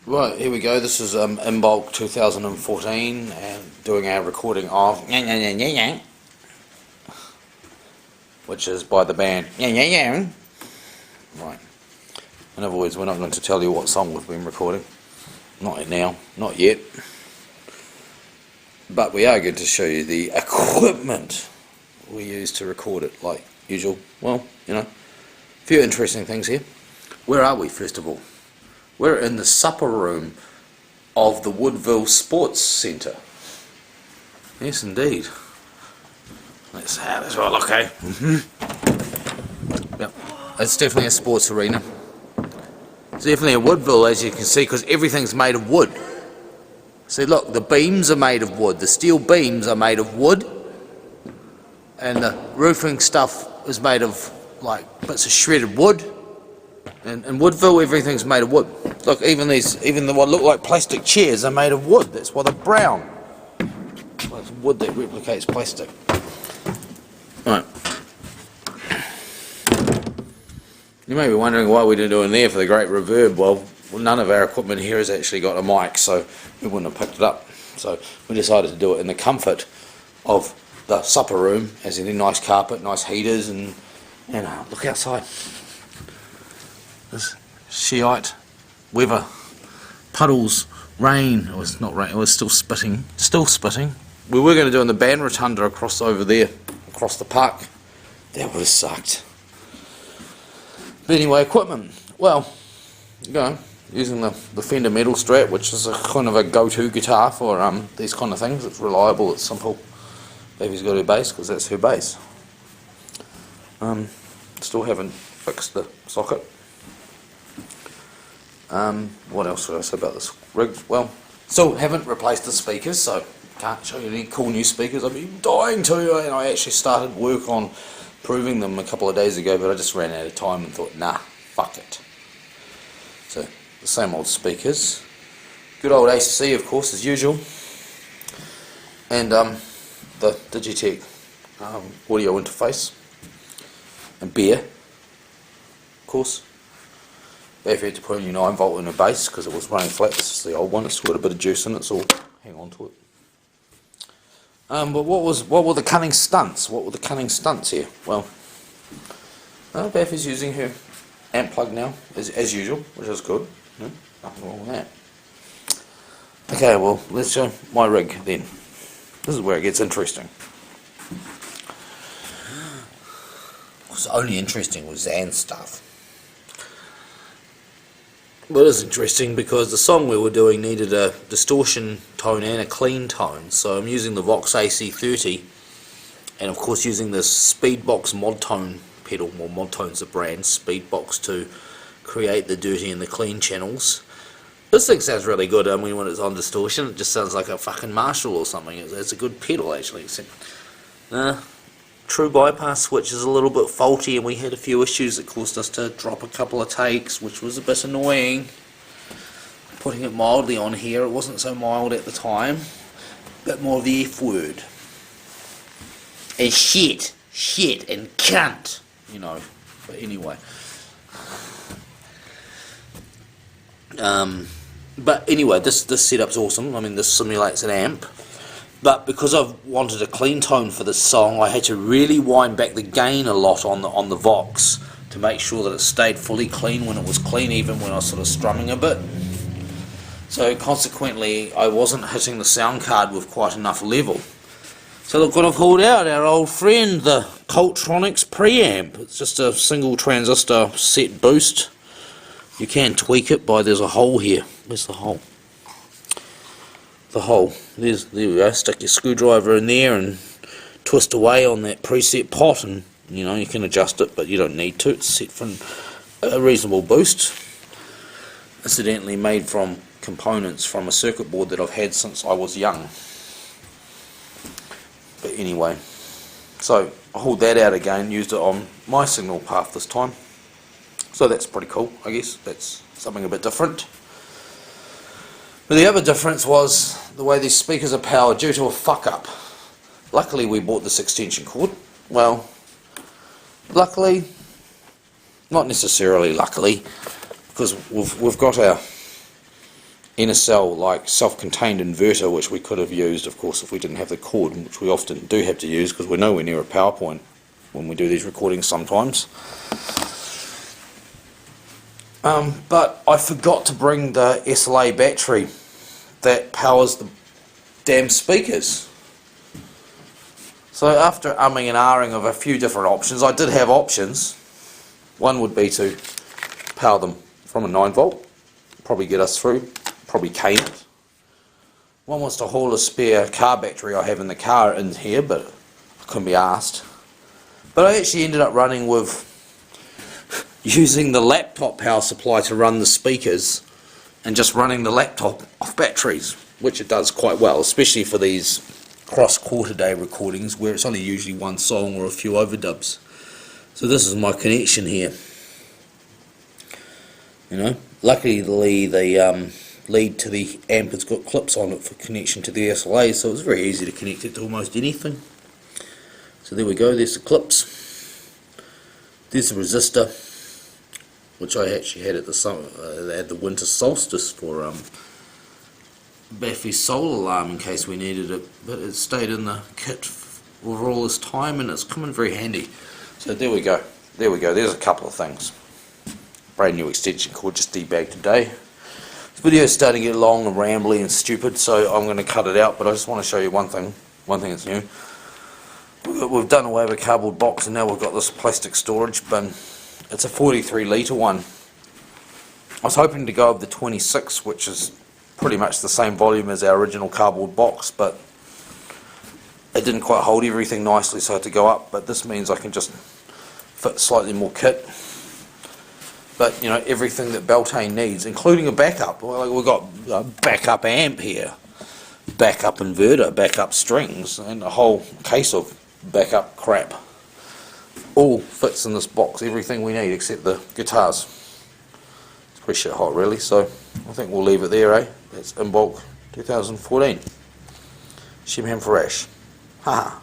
Right, here we go. This is Imbolc 2014 and doing our recording of which is by the band Right. In other words, we're not going to tell you what song we've been recording. Not now, not yet. But we are going to show you the equipment we use to record it like usual. Well, you know, a few interesting things here. Where are we, first of all? We're in the supper room of the Woodville Sports Centre. Yes, indeed. Let's have this well, okay. Yep, it's definitely a sports arena. It's definitely a Woodville, as you can see, because everything's made of wood. See, look, the beams are made of wood. The steel beams are made of wood, and the roofing stuff is made of like bits of shredded wood. And in Woodville, everything's made of wood. Look, even the what look like plastic chairs are made of wood. That's why they're brown. Well, it's wood that replicates plastic. Right. You may be wondering why we're doing there for the great reverb. Well, none of our equipment here has actually got a mic, so we wouldn't have picked it up. So we decided to do it in the comfort of the supper room, as in a nice carpet, nice heaters, and look outside. This Shiite weather, puddles, rain. It was not rain, it was still spitting. We were going to do in the band rotunda across over there, across the park. That would have sucked. But anyway, equipment. Well, you know, using the Fender Metal Strat, which is a kind of a go-to guitar for these kind of things. It's reliable, it's simple. Baby's got her bass because that's her bass. Still haven't fixed the socket. What else should I say about this rig? Well, still haven't replaced the speakers, so can't show you any cool new speakers. I've been dying to, and I actually started work on proving them a couple of days ago, but I just ran out of time and thought, nah, fuck it. So, the same old speakers. Good old AC, of course, as usual. And the Digitech audio interface. And beer, of course. If you had to put a new 9-volt in a bass because it was running flat. This is the old one. It's got a bit of juice in it, so hang on to it. But what were the cunning stunts? What were the cunning stunts here? Well, Beth is using her amp plug now, as usual, which is good. No, nothing wrong with that. Okay, well, let's show my rig then. This is where it gets interesting. What's only interesting was Zan stuff. Well, it is interesting because the song we were doing needed a distortion tone and a clean tone, so I'm using the Vox AC30 and of course using this Speedbox mod tone pedal. Well, mod tone's a brand, Speedbox, to create the dirty and the clean channels. This thing sounds really good. I mean, when it's on distortion it just sounds like a fucking Marshall or something. It's a good pedal actually, except true bypass switch is a little bit faulty, and we had a few issues that caused us to drop a couple of takes, which was a bit annoying. Putting it mildly on here, it wasn't so mild at the time, but more of the F word. And shit, and cunt, you know. But anyway. But anyway, this setup's awesome. I mean, this simulates an amp. But because I've wanted a clean tone for this song, I had to really wind back the gain a lot on the Vox to make sure that it stayed fully clean when it was clean, even when I was sort of strumming a bit. So consequently, I wasn't hitting the sound card with quite enough level. So look what I've hauled out, our old friend, the Coltronics preamp. It's just a single transistor set boost. You can tweak it by, there's a hole here. Where's the hole? The hole. There we go. Stick your screwdriver in there and twist away on that preset pot, and you know you can adjust it, but you don't need to. It's set for a reasonable boost. Incidentally, made from components from a circuit board that I've had since I was young. But anyway, so I hauled that out again, used it on my signal path this time. So that's pretty cool, I guess. That's something a bit different. But the other difference was the way these speakers are powered due to a fuck up. Luckily we bought this extension cord. Well, luckily, not necessarily luckily, because we've got our inner cell like self-contained inverter, which we could have used, of course, if we didn't have the cord, which we often do have to use because we're nowhere near a power point when we do these recordings sometimes. But I forgot to bring the SLA battery that powers the damn speakers. So after umming and ahhing of a few different options, I did have options. One would be to power them from a 9 volt, probably get us through, probably cane it. One was to haul a spare car battery I have in the car in here, but I couldn't be asked. But I actually ended up running with using the laptop power supply to run the speakers and just running the laptop off batteries, which it does quite well, especially for these cross-quarter day recordings where it's only usually one song or a few overdubs. So this is my connection here. You know, luckily the lead to the amp has got clips on it for connection to the SLA, so it's very easy to connect it to almost anything. So there we go, there's the clips. There's the resistor, which I actually had at the winter solstice for Baffy's solar alarm in case we needed it, but it stayed in the kit for all this time and it's come in very handy. So there we go, there's a couple of things. Brand new extension cord just debagged today. This video is starting to get long and rambly and stupid, so I'm going to cut it out, but I just want to show you one thing that's new. We've done away with a cardboard box and now we've got this plastic storage bin. It's a 43 litre one. I was hoping to go with the 26, which is pretty much the same volume as our original cardboard box, but it didn't quite hold everything nicely, so I had to go up. But this means I can just fit slightly more kit. But you know, everything that Beltane needs, including a backup. Well, we've got a backup amp here, backup inverter, backup strings, and a whole case of backup crap. All fits in this box, everything we need except the guitars. It's pretty shit hot really, so I think we'll leave it there, eh? That's Imbolc 2014. Shim Ham Farash. Haha.